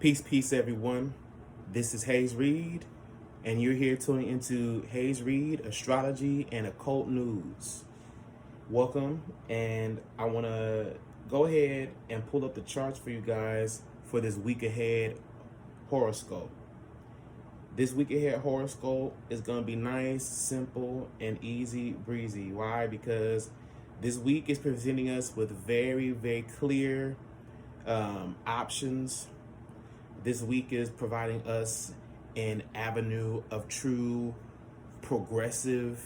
Peace, everyone. This is Hayes Reed, and you're here tuning into Hayes Reed, Astrology, and Occult News. Welcome, and I want to go ahead and pull up the charts for you guys for this week ahead horoscope. This week ahead horoscope is going to be nice, simple, and easy breezy. Why? Because this week is presenting us with very, very clear options. This week is providing us an avenue of true progressive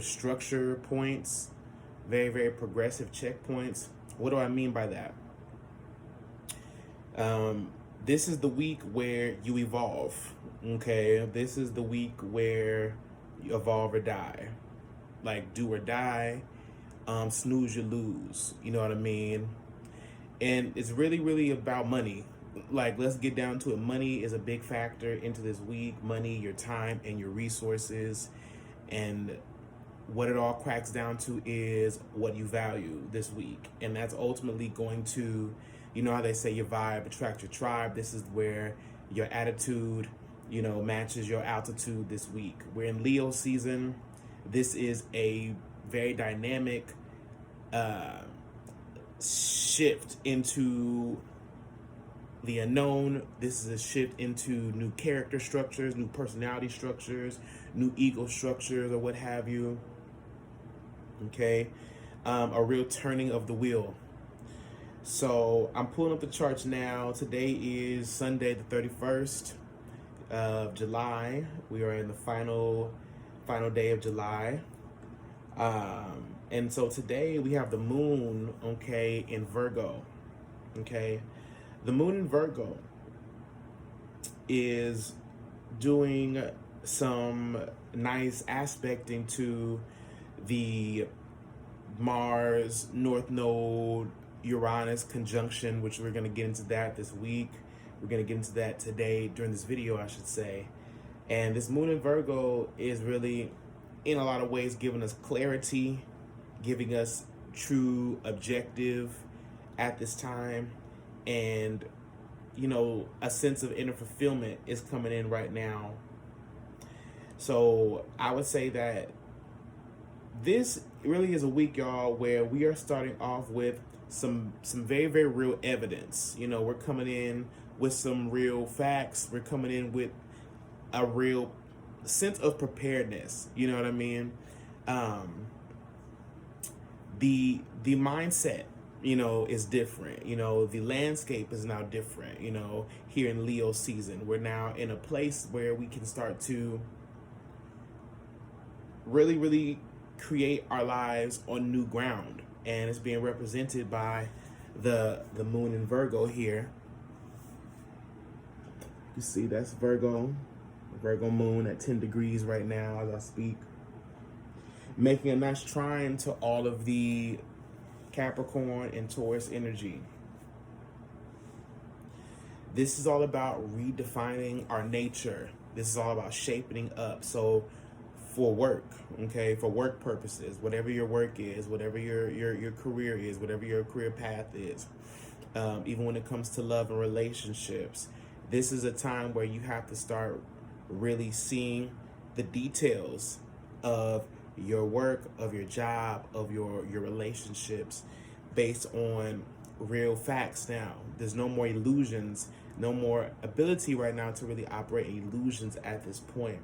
structure points, very, very progressive checkpoints. What do I mean by that? This is the week where you evolve, okay? This is the week where you evolve or die. Like do or die, snooze you lose, you know what I mean? And it's really, really about money. Like, let's get down to it. Money is a big factor into this week. Money, your time, and your resources. And what it all cracks down to is what you value this week. And that's ultimately going to, you know how they say your vibe attracts your tribe. This is where your attitude, matches your altitude this week. We're in Leo season. This is a very dynamic shift into the unknown. This is a shift into new character structures, new personality structures, new ego structures, or what have you. Okay, a real turning of the wheel. So I'm pulling up the charts now. Today is Sunday, the 31st of July. We are in the final day of July. And so today we have the moon, okay, in Virgo, okay? The moon in Virgo is doing some nice aspecting to the Mars North Node Uranus conjunction, which we're going to get into that this week. We're going to get into that today during this video, I should say. And this moon in Virgo is really, in a lot of ways, giving us clarity, giving us true objective at this time, and a sense of inner fulfillment is coming in right now. So I would say that this really is a week, y'all, where we are starting off with some very, very real evidence. We're coming in with some real facts. We're coming in with a real sense of preparedness, you know what I mean? The mindset, is different. The landscape is now different, here in Leo season. We're now in a place where we can start to really, really create our lives on new ground. And it's being represented by the moon in Virgo here. You see, that's Virgo moon at 10 degrees right now as I speak, making a nice trine to all of the Capricorn and Taurus energy. This is all about redefining our nature. This is all about shaping up. So for work, okay, for work purposes, whatever your work is, whatever your career is, whatever your career path is, even when it comes to love and relationships, this is a time where you have to start really seeing the details of your work, of your job, of your relationships based on real facts now. There's no more illusions, no more ability right now to really operate illusions at this point.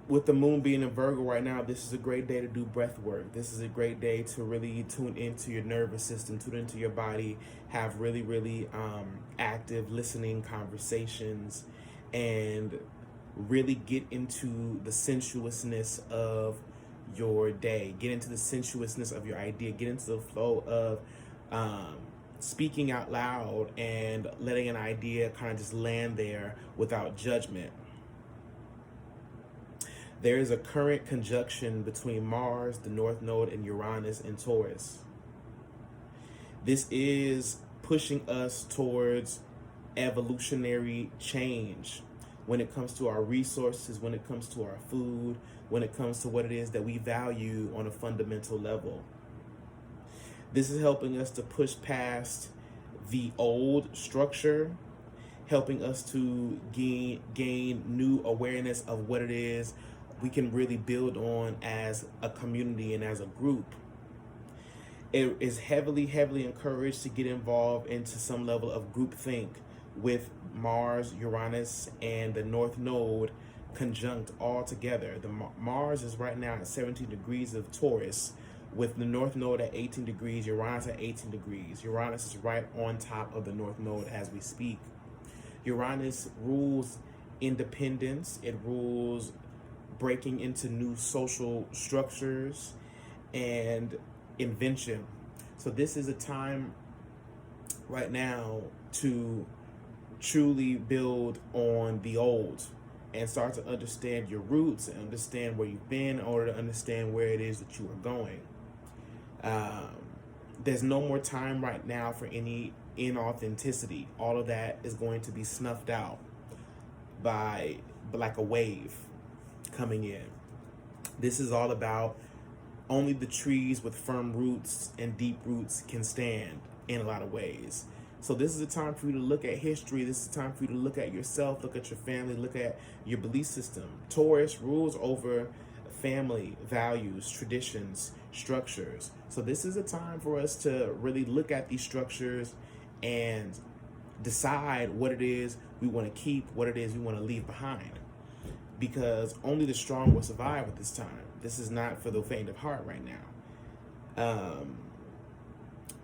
With the moon being in Virgo right now, this is a great day to do breath work. This is a great day to really tune into your nervous system, tune into your body, have really, really active listening conversations, and really get into the sensuousness of your day. Get into the sensuousness of your idea. Get into the flow of speaking out loud and letting an idea kind of just land there without judgment. There is a current conjunction between Mars, the North Node, and Uranus in Taurus. This is pushing us towards evolutionary change when it comes to our resources, when it comes to our food, when it comes to what it is that we value on a fundamental level. This is helping us to push past the old structure, helping us to gain new awareness of what it is we can really build on as a community and as a group. It is heavily encouraged to get involved into some level of groupthink with Mars, Uranus, and the North Node conjunct all together. The Mars is right now at 17 degrees of Taurus, with the North Node at 18 degrees, Uranus at 18 degrees. Uranus is right on top of the North Node as we speak. Uranus rules independence. It rules breaking into new social structures and invention. So this is a time right now to truly build on the old and start to understand your roots and understand where you've been in order to understand where it is that you are going. There's no more time right now for any inauthenticity. All of that is going to be snuffed out by like a wave coming in. This is all about only the trees with firm roots and deep roots can stand in a lot of ways. So this is a time for you to look at history. This is a time for you to look at yourself, look at your family, look at your belief system. Taurus rules over family, values, traditions, structures. So this is a time for us to really look at these structures and decide what it is we want to keep, what it is we want to leave behind. Because only the strong will survive at this time. This is not for the faint of heart right now.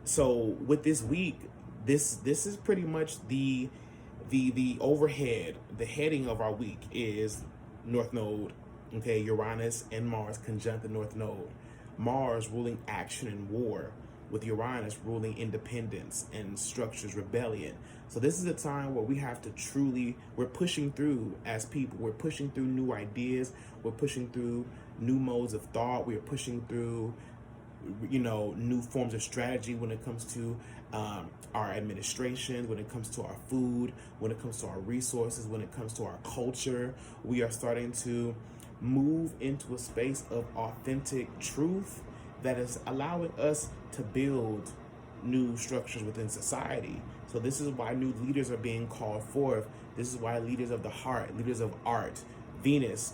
So with this week, this is pretty much the overhead. The heading of our week is North Node. Okay, Uranus and Mars conjunct the North Node. Mars ruling action and war, with Uranus ruling independence and structures, rebellion. So this is a time where we have to we're pushing through as people. We're pushing through new ideas. We're pushing through new modes of thought. We're pushing through, new forms of strategy when it comes to our administration, when it comes to our food, when it comes to our resources, when it comes to our culture. We are starting to move into a space of authentic truth that is allowing us to build new structures within society. So this is why new leaders are being called forth. This is why leaders of the heart, leaders of art, Venus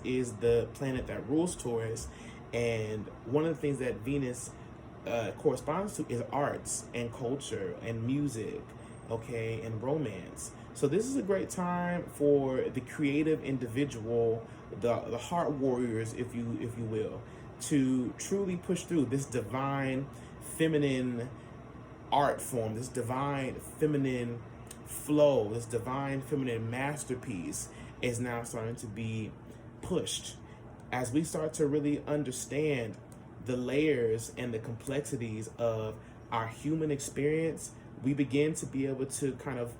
is the planet that rules Taurus, and one of the things that Venus corresponds to is arts and culture and music, okay, and romance. So this is a great time for the creative individual, the heart warriors, if you will, to truly push through this divine feminine art form, this divine feminine flow, this divine feminine masterpiece is now starting to be pushed. As we start to really understand the layers and the complexities of our human experience, we begin to be able to kind of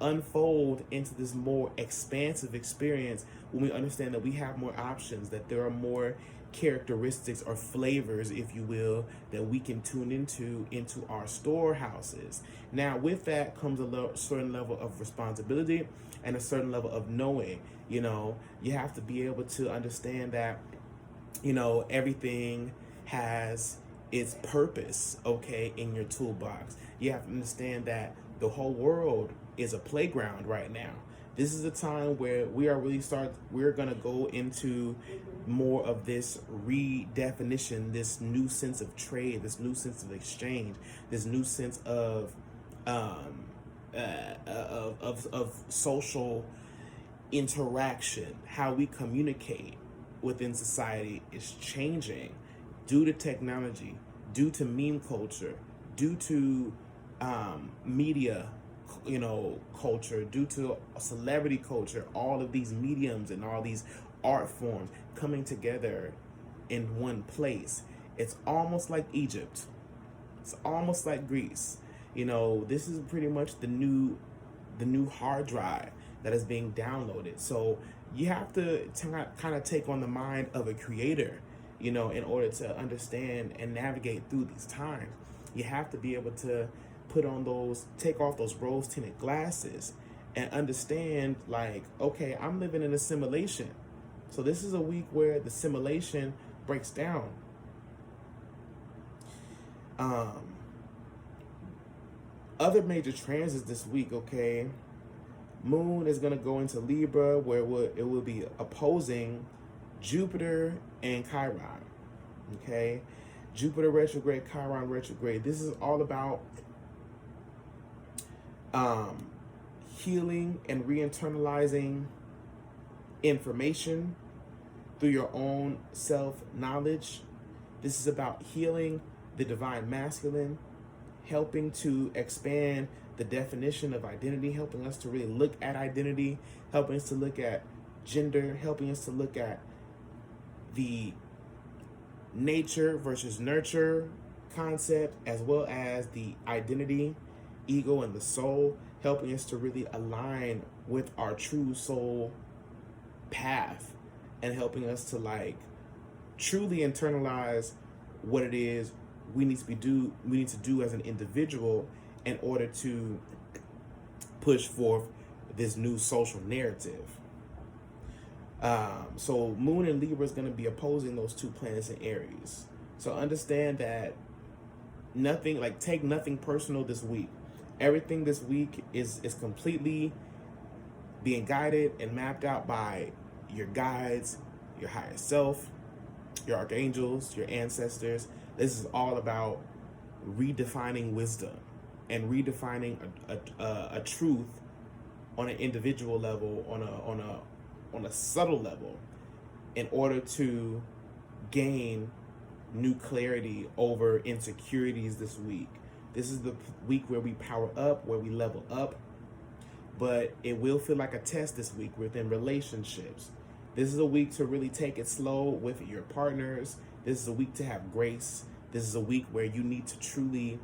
unfold into this more expansive experience when we understand that we have more options, that there are more characteristics or flavors, if you will, that we can tune into our storehouses. Now, with that comes a certain level of responsibility and a certain level of knowing. You have to be able to understand that, everything has its purpose, okay, in your toolbox. You have to understand that the whole world is a playground right now. This is a time where we're going to go into more of this redefinition, this new sense of trade, this new sense of exchange, this new sense of social interaction. How we communicate within society is changing due to technology, due to meme culture, due to media culture, due to celebrity culture, all of these mediums and all these art forms coming together in one place. It's almost like Egypt. It's almost like Greece. This is pretty much the new hard drive that is being downloaded. So you have to kind of take on the mind of a creator, in order to understand and navigate through these times. You have to be able to take off those rose-tinted glasses and understand, like, okay, I'm living in a simulation. So this is a week where the simulation breaks down. Um, Other major transits this week, okay? Moon is going to go into Libra, where it will be opposing Jupiter and Chiron, okay? Jupiter retrograde, Chiron retrograde. This is all about healing and re-internalizing information through your own self-knowledge. This is about healing the divine masculine, helping to expand the definition of identity, helping us to really look at identity, helping us to look at gender, helping us to look at the nature versus nurture concept, as well as the identity, ego, and the soul, helping us to really align with our true soul path, and helping us to like truly internalize what it is we need to do as an individual in order to push forth this new social narrative. So Moon and Libra is going to be opposing those two planets in Aries. So understand that take nothing personal this week. Everything this week is completely being guided and mapped out by your guides, your higher self, your archangels, your ancestors. This is all about redefining wisdom and redefining a truth on an individual level, on a subtle level, in order to gain new clarity over insecurities this week. This is the week where we power up, where we level up, but it will feel like a test this week within relationships. This is a week to really take it slow with your partners. This is a week to have grace. This is a week where you need to truly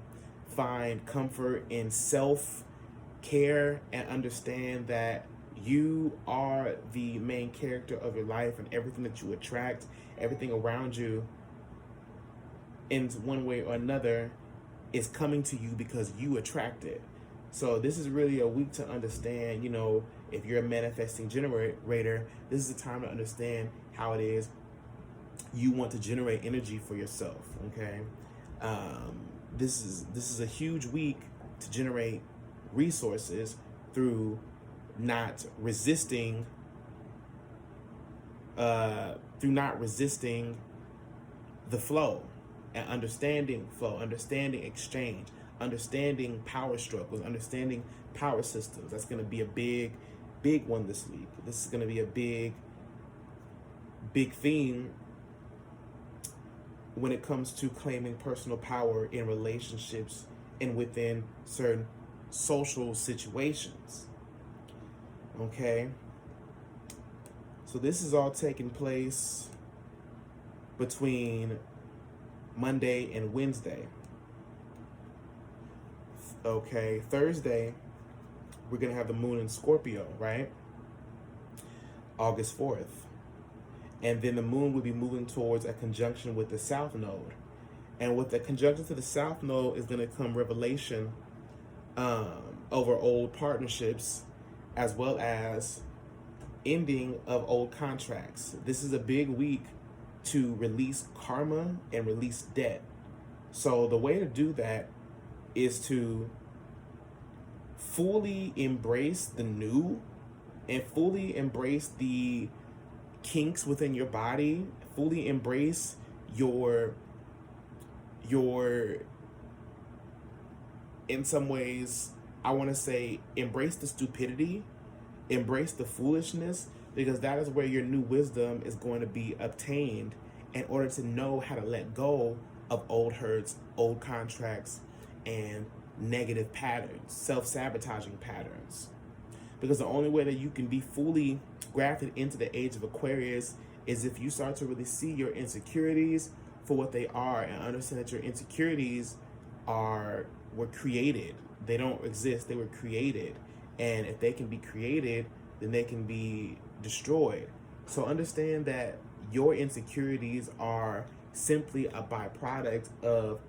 find comfort in self-care and understand that you are the main character of your life, and everything that you attract, everything around you in one way or another is coming to you because you attract it. So this is really a week to understand, if you're a manifesting generator, this is a time to understand how it is you want to generate energy for yourself, okay? This is a huge week to generate resources through not resisting the flow, and understanding flow, understanding exchange, understanding power struggles, understanding power systems. That's going to be a big one this week. This is going to be a big theme when it comes to claiming personal power in relationships and within certain social situations. Okay? So this is all taking place between Monday and Wednesday. Okay, Thursday, we're going to have the moon in Scorpio, right? August 4th. And then the moon will be moving towards a conjunction with the South Node. And with the conjunction to the South Node is going to come revelation over old partnerships, as well as ending of old contracts. This is a big week to release karma and release debt. So the way to do that is to fully embrace the new and fully embrace the kinks within your body, fully embrace your in some ways, I want to say, embrace the stupidity, embrace the foolishness, because that is where your new wisdom is going to be obtained in order to know how to let go of old hurts, old contracts, and negative patterns, self-sabotaging patterns. Because the only way that you can be fully grafted into the age of Aquarius is if you start to really see your insecurities for what they are and understand that your insecurities were created. They don't exist, they were created. And if they can be created, then they can be destroyed. So understand that your insecurities are simply a byproduct of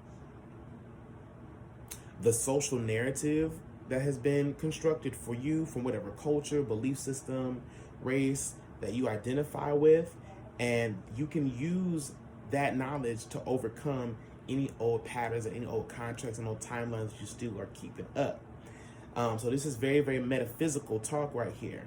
the social narrative that has been constructed for you from whatever culture, belief system, race that you identify with. And you can use that knowledge to overcome any old patterns or any old contracts and old timelines you still are keeping up. So this is very, very metaphysical talk right here.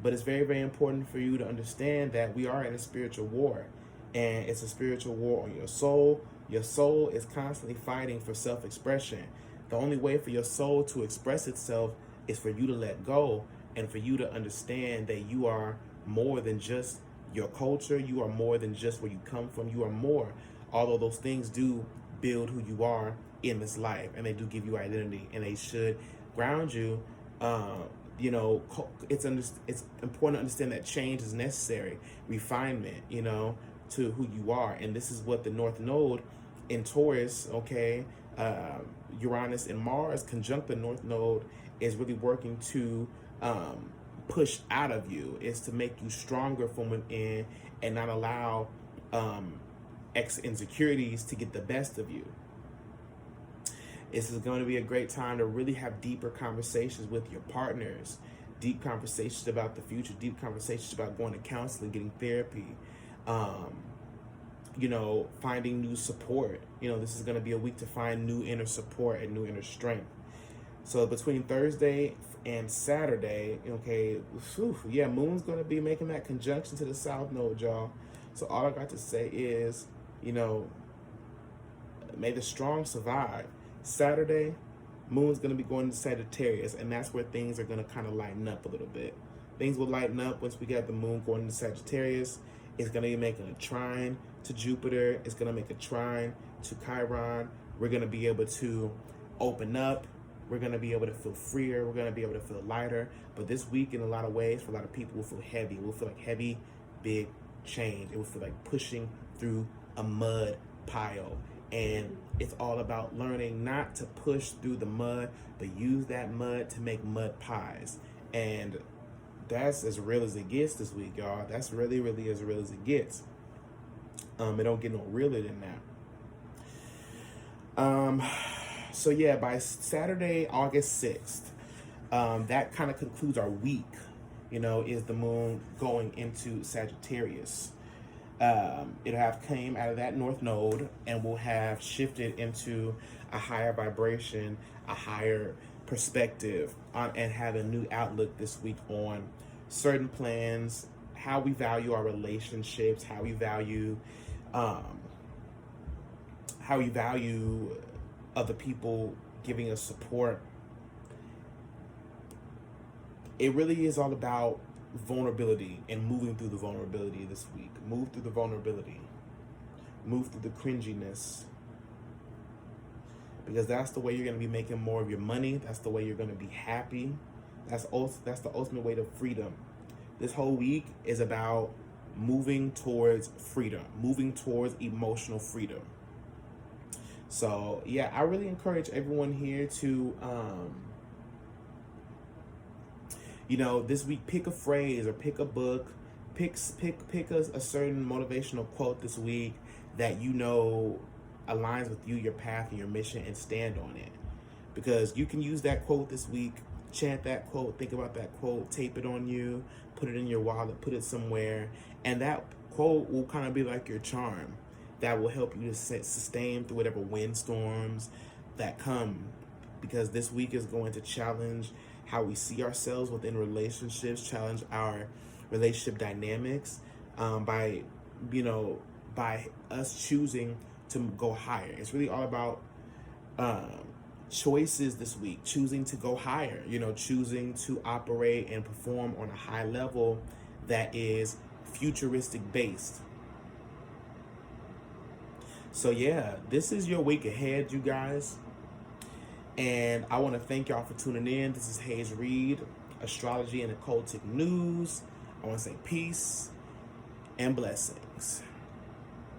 But it's very, very important for you to understand that we are in a spiritual war. And it's a spiritual war on your soul. Your soul is constantly fighting for self-expression. The only way for your soul to express itself is for you to let go and for you to understand that you are more than just your culture. You are more than just where you come from. You are more. Although those things do build who you are in this life, and they do give you identity, and they should ground you. You know, it's important to understand that change is necessary, refinement, you know, to who you are. And this is what the North Node in Taurus, okay, Uranus and Mars conjunct the North Node is really working to push out of you, is to make you stronger from within and not allow insecurities to get the best of you. This is going to be a great time to really have deeper conversations with your partners, deep conversations about the future, deep conversations about going to counseling, getting therapy, you know, finding new support. You know, this is going to be a week to find new inner support and new inner strength. So between Thursday and Saturday, okay, yeah, Moon's going to be making that conjunction to the South Node, y'all. So all I got to say is, you know, may the strong survive. Saturday, Moon's going to be going to Sagittarius, and that's where things are going to kind of lighten up a little bit. Things will lighten up once we get the Moon going to Sagittarius. It's going to be making a trine to Jupiter. It's going to make a trine to Chiron. We're going to be able to open up. We're going to be able to feel freer. We're going to be able to feel lighter. But this week, in a lot of ways, for a lot of people, will feel heavy. It will feel like heavy, big change. It will feel like pushing through a mud pile. And it's all about learning not to push through the mud, but use that mud to make mud pies. And that's as real as it gets this week, y'all. That's really, really as real as it gets. It don't get no realer than that. So yeah, by Saturday, August 6th, that kind of concludes our week, you know, is the Moon going into Sagittarius. It'll have came out of that North Node and will have shifted into a higher vibration, a higher perspective, and have a new outlook this week on certain plans, how we value our relationships, how we value other people giving us support. It really is all about vulnerability and moving through the vulnerability this week. Move through the vulnerability. Move through the cringiness. Because that's the way you're going to be making more of your money. That's the way you're going to be happy. That's the ultimate way to freedom. This whole week is about moving towards freedom. Moving towards emotional freedom. So, yeah, I really encourage everyone here to you know, this week, pick a phrase or pick a book, pick a certain motivational quote this week that you know aligns with you, your path, and your mission, and stand on it. Because you can use that quote this week, chant that quote, think about that quote, tape it on you, put it in your wallet, put it somewhere, and that quote will kind of be like your charm that will help you to sustain through whatever windstorms that come. Because this week is going to challenge how we see ourselves within relationships, challenge our relationship dynamics by us choosing to go higher. It's really all about choices this week, choosing to go higher, you know, choosing to operate and perform on a high level that is futuristic based. So yeah, this is your week ahead, you guys. And I want to thank y'all for tuning in. This is Hayes Reed, Astrology and Occultic News. I want to say peace and blessings.